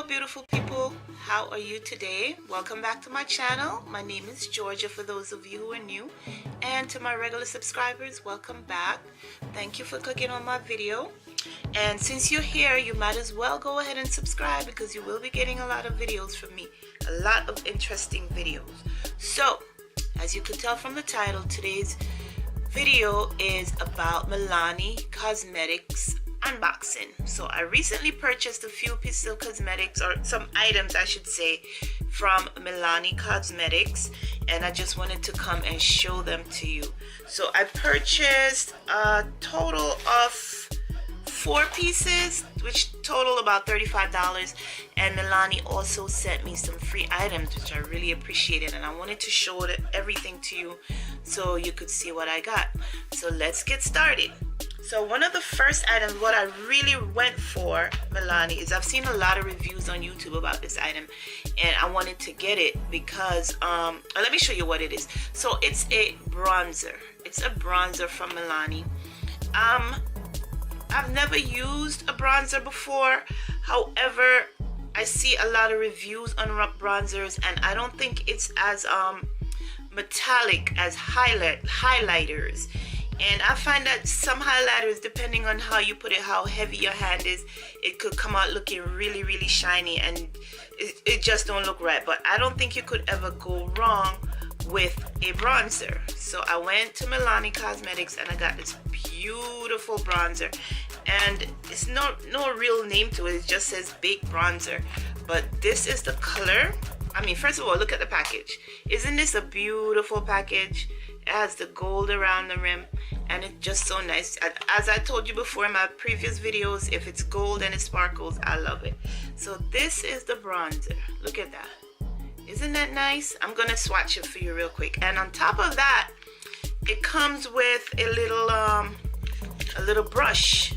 Hello beautiful people, how are you today? Welcome back to my channel. My name is Georgia for those of you who are new, and to my regular subscribers, welcome back. Thank you for clicking on my video, and since you're here, you might as well go ahead and subscribe because you will be getting a lot of videos from me, a lot of interesting videos. So as you can tell from the title, today's video is about Milani Cosmetics unboxing. So I recently purchased a few pieces of cosmetics, or some items I should say, from Milani Cosmetics, and I just wanted to come and show them to you. So I purchased a total of 4 pieces, which total about $35, and Milani also sent me some free items, which I really appreciated, and I wanted to show everything to you so you could see what I got. So let's get started. So one of the first items, what I really went for, Milani, is I've seen a lot of reviews on YouTube about this item, and I wanted to get it because let me show you what it is. So it's a bronzer. It's a bronzer from Milani. I've never used a bronzer before. However, I see a lot of reviews on bronzers, and I don't think it's as metallic as highlighters. And I find that some highlighters, depending on how you put it, how heavy your hand is, it could come out looking really, really shiny, and it just don't look right. But I don't think you could ever go wrong with a bronzer. So I went to Milani Cosmetics and I got this beautiful bronzer. And it's no real name to it. It just says Baked Bronzer. But this is the color. I mean, first of all, look at the package. Isn't this a beautiful package? It has the gold around the rim, and it's just so nice. As I told you before in my previous videos, if it's gold and it sparkles, I love it. So this is the bronzer. Look at that. Isn't that nice? I'm gonna swatch it for you real quick. And on top of that, it comes with a little brush.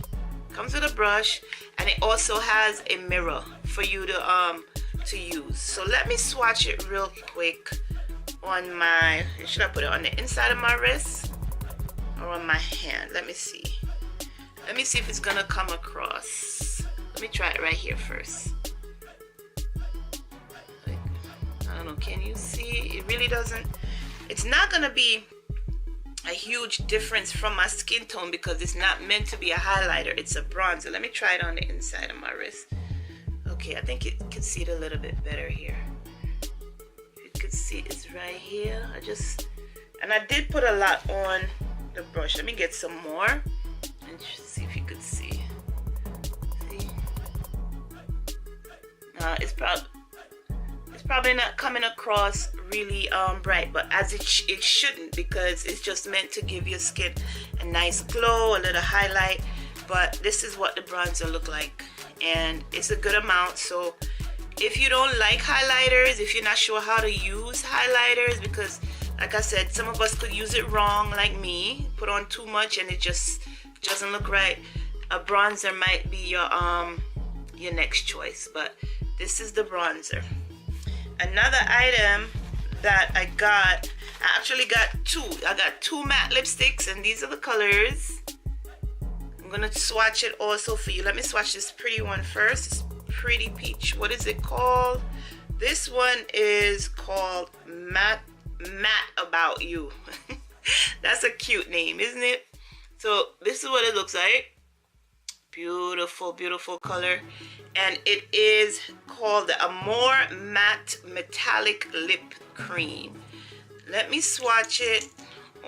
Comes with a brush, and it also has a mirror for you to use. So let me swatch it real quick on my, should I put it on the inside of my wrist or on my hand? Let me see if it's gonna come across. Let me try it right here first. Like, I don't know, can you see? It really doesn't, it's not gonna be a huge difference from my skin tone because it's not meant to be a highlighter. It's a bronzer. Let me try it on the inside of my wrist. Okay, I think you can see it a little bit better here. You could see it's right here. And I did put a lot on the brush. Let me get some more and see if you could see. See? It's probably not coming across really bright, but as it shouldn't, because it's just meant to give your skin a nice glow, a little highlight. But this is what the bronzer look like, and it's a good amount. So if you don't like highlighters, if you're not sure how to use highlighters, because like I said, some of us could use it wrong, like me, put on too much and it just doesn't look right, a bronzer might be your next choice. But this is the bronzer. Another item that I actually got two. I got 2 matte lipsticks, and these are the colors. I'm gonna swatch it also for you. Let me swatch this pretty one first. It's Pretty Peach. What is it called? This one is called Matte About You. That's a cute name, isn't it? So this is what it looks like. Beautiful, beautiful color. And it is called the Amore Matte Metallic Lip Cream. Let me swatch it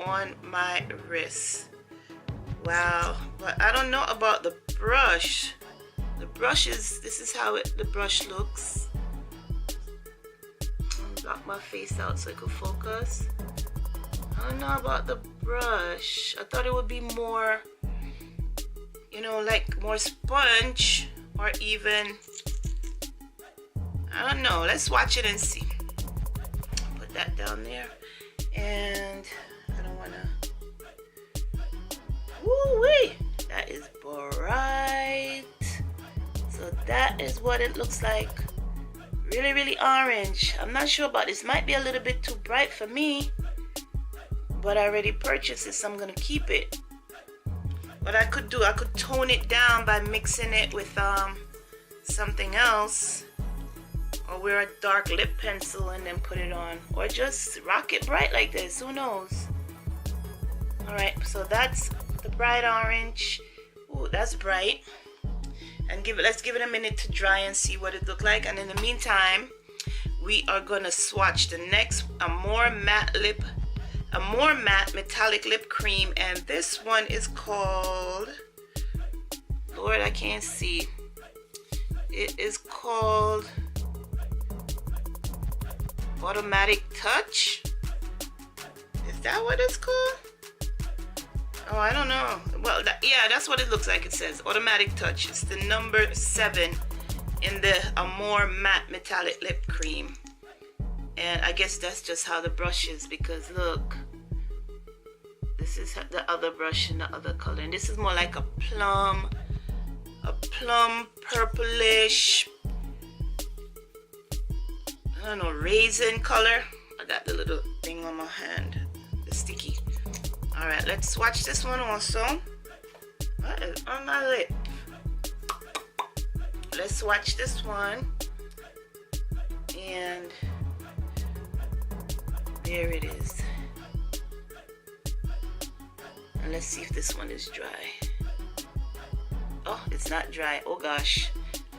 on my wrist. Wow, but I don't know about the brush. The brush is, this is how the brush looks. I'll block my face out so it could focus. I don't know about the brush. I thought it would be more, you know, like more sponge, or even, I don't know. Let's watch it and see. Put that down there, and I don't wanna. Woo-wee! That is bright. So that is what it looks like. Really, really orange. I'm not sure about this. Might be a little bit too bright for me, but I already purchased it, so I'm gonna keep it. What I could do, I could tone it down by mixing it with something else. or wear a dark lip pencil and then put it on, or just rock it bright like this, who knows. All right, so that's the bright orange. Ooh, that's bright. And let's give it a minute to dry and see what it look like. And in the meantime, we are gonna swatch the next Amore matte metallic lip cream, and this one is called, Lord, I can't see. It is called Automatic Touch. Is that what it's called? Oh, I don't know. Well, yeah, that's what it looks like. It says Automatic Touch. It's the number 7 in the Amore matte metallic lip cream. And I guess that's just how the brush is, because look, this is the other brush in the other color, and this is more like a plum purplish, I don't know, raisin color. I got the little thing on my hand, the sticky. All right, let's swatch this one also. What is on my lip? Let's swatch this one, and there it is. And let's see if this one is dry. Oh, it's not dry. Oh gosh,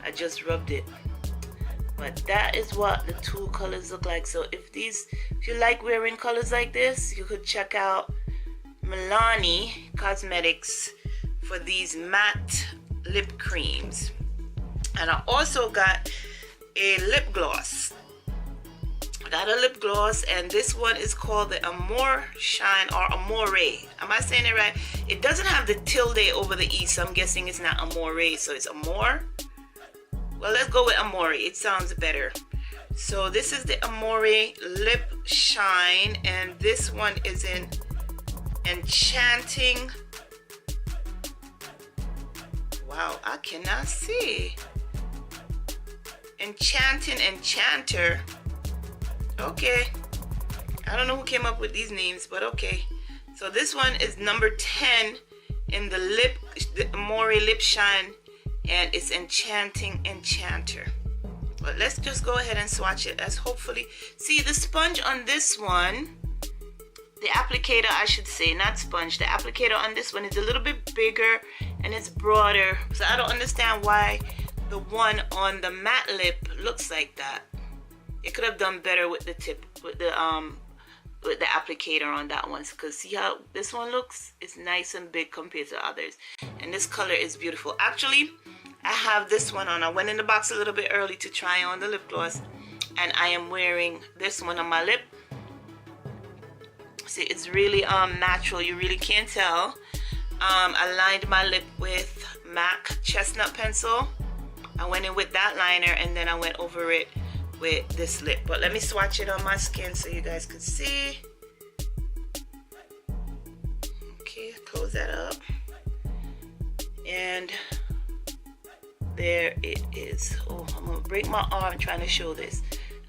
I just rubbed it. But that is what the two colors look like. So if you like wearing colors like this, you could check out Milani Cosmetics for these matte lip creams. And I also got a lip gloss. And this one is called the Amore Shine, or Amore. Am I saying it right? It doesn't have the tilde over the E, so I'm guessing it's not Amore, so it's Amore. Well, let's go with Amore. It sounds better. So this is the Amore Lip Shine, and this one is in Enchanting. Wow, I cannot see. Enchanting Enchanter. Okay, I don't know who came up with these names, but okay. So this one is number 10 in the Amore Lip Shine, and it's Enchanting Enchanter. But let's just go ahead and swatch it. Let's hopefully see the sponge on this one. The applicator, I should say, not sponge. The applicator on this one is a little bit bigger and it's broader. So I don't understand why the one on the matte lip looks like that. It could have done better with the tip, with the applicator on that one, because see how this one looks? It's nice and big compared to others, and this color is beautiful. Actually, I have this one on. I went in the box a little bit early to try on the lip gloss, and I am wearing this one on my lip. See, it's really natural. You really can't tell. I lined my lip with MAC Chestnut pencil. I went in with that liner, and then I went over it with this lip. But let me swatch it on my skin so you guys can see. Okay, close that up, and there it is. Oh, I'm gonna break my arm trying to show this.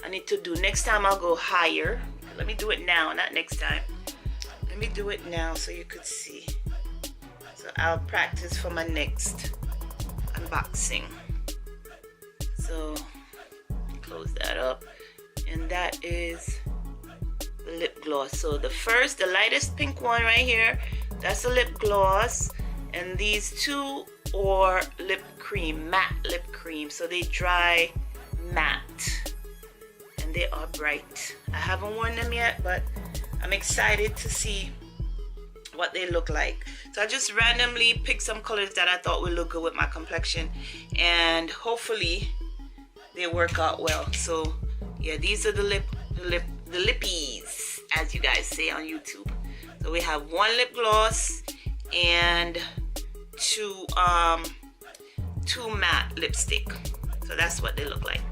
I need to do, next time I'll go higher. Let me do it now, not next time. Let me do it now so you could see. So I'll practice for my next unboxing. So close that up, and that is the lip gloss. So the lightest pink one right here, that's a lip gloss, and these two are lip cream, matte lip cream. So they dry matte, and they are bright. I haven't worn them yet, but I'm excited to see what they look like. So I just randomly picked some colors that I thought would look good with my complexion, and hopefully they work out well. So yeah, these are the lippies, as you guys say on YouTube. So we have one lip gloss and two matte lipstick. So that's what they look like.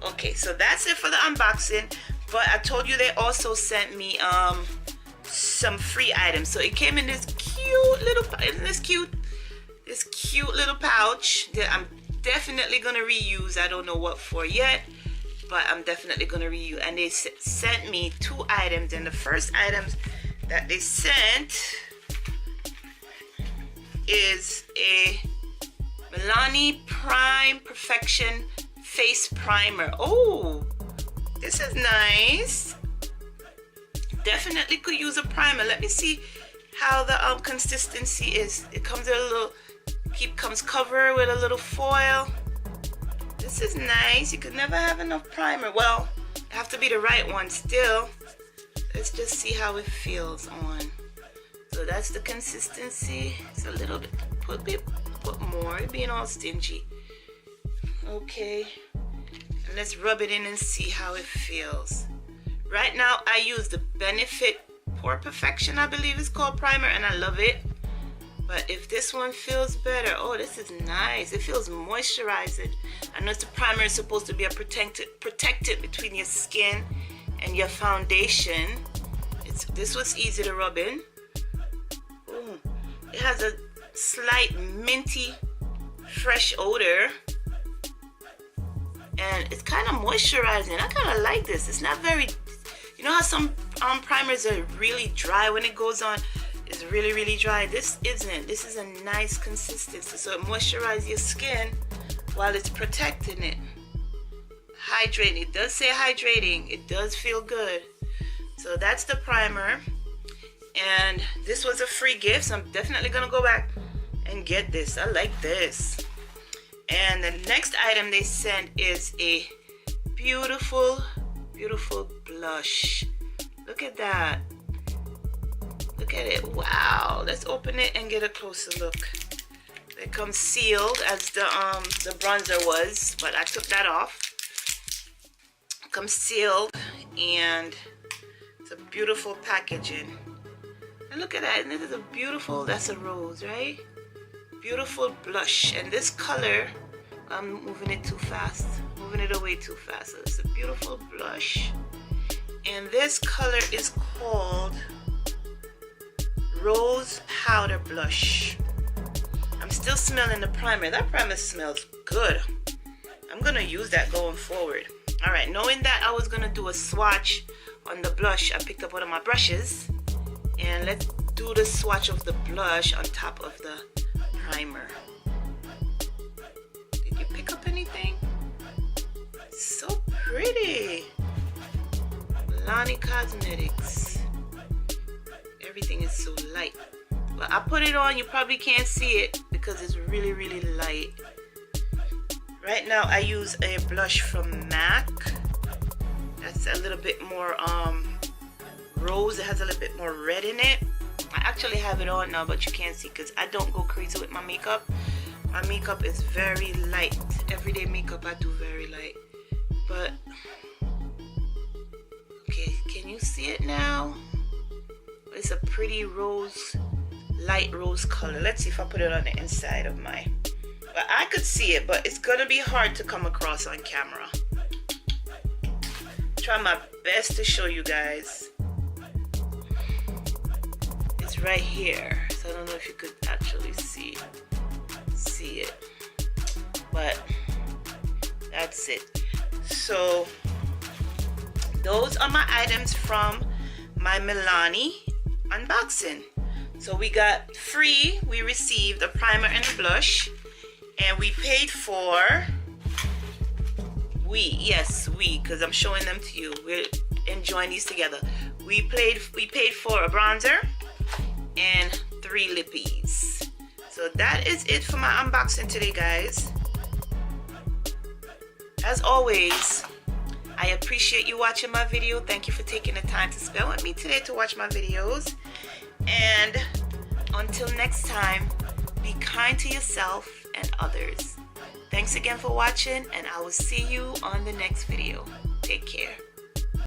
Okay, so that's it for the unboxing. But I told you they also sent me some free items. So it came in this cute little little pouch that I'm definitely gonna reuse. I don't know what for yet, but I'm definitely gonna reuse. And they sent me 2 items, and the first items that they sent is a Milani Prime Perfection Face Primer. Oh, this is nice. Definitely could use a primer. Let me see how the consistency is. It comes with a little, comes covered with a little foil. This is nice. You could never have enough primer. Well, it have to be the right one still. Let's just see how it feels on. So that's the consistency. It's a little bit, put more. It's being all stingy. Okay. And let's rub it in and see how it feels. Right now, I use the Benefit Pore Perfection, I believe it's called, primer, and I love it. But if this one feels better, oh, this is nice. It feels moisturizing. I know the primer is supposed to be a protected between your skin and your foundation. This was easy to rub in. Ooh, it has a slight minty, fresh odor. And it's kind of moisturizing. I kind of like this. It's not very, you know how some primers are really dry when it goes on? It's really, really dry. This isn't. This is a nice consistency. So it moisturizes your skin while it's protecting it. Hydrating. It does say hydrating. It does feel good. So that's the primer. And this was a free gift. So I'm definitely going to go back and get this. I like this. And the next item they sent is a beautiful, beautiful blush. Look at that. Look at it. Wow. Let's open it and get a closer look. It comes sealed as the bronzer was, but I took that off. It comes sealed and it's a beautiful packaging. And look at that. And this is a beautiful, that's a rose, right? Beautiful blush. And this color, I'm moving it too fast. Moving it away too fast. So it's a beautiful blush. And this color is called Rose Powder Blush. I'm still smelling the primer. That primer smells good. I'm gonna use that going forward. All right, knowing that I was gonna do a swatch on the blush, I picked up one of my brushes and let's do the swatch of the blush on top of the primer. Did you pick up anything? It's so pretty. Milani Cosmetics. Everything is so light. But I put it on, you probably can't see it because it's really, really light. Right now I use a blush from MAC. That's a little bit more rose. It has a little bit more red in it. I actually have it on now, but you can't see because I don't go crazy with my makeup. My makeup is very light. Everyday makeup I do very light. But okay, can you see it now? It's a pretty rose, light rose color. Let's see if I put it on the inside of my, well, I could see it, but it's gonna be hard to come across on camera. Try my best to show you guys. It's right here, so I don't know if you could actually see it, but that's it. So those are my items from my Milani unboxing. So we got free, we received a primer and a blush, and we paid for, because I'm showing them to you, we're enjoying these together. We paid for a bronzer and 3 lippies. So that is it for my unboxing today, guys. As always, I appreciate you watching my video. Thank you for taking the time to spend with me today to watch my videos. And until next time, be kind to yourself and others. Thanks again for watching, and I will see you on the next video. Take care.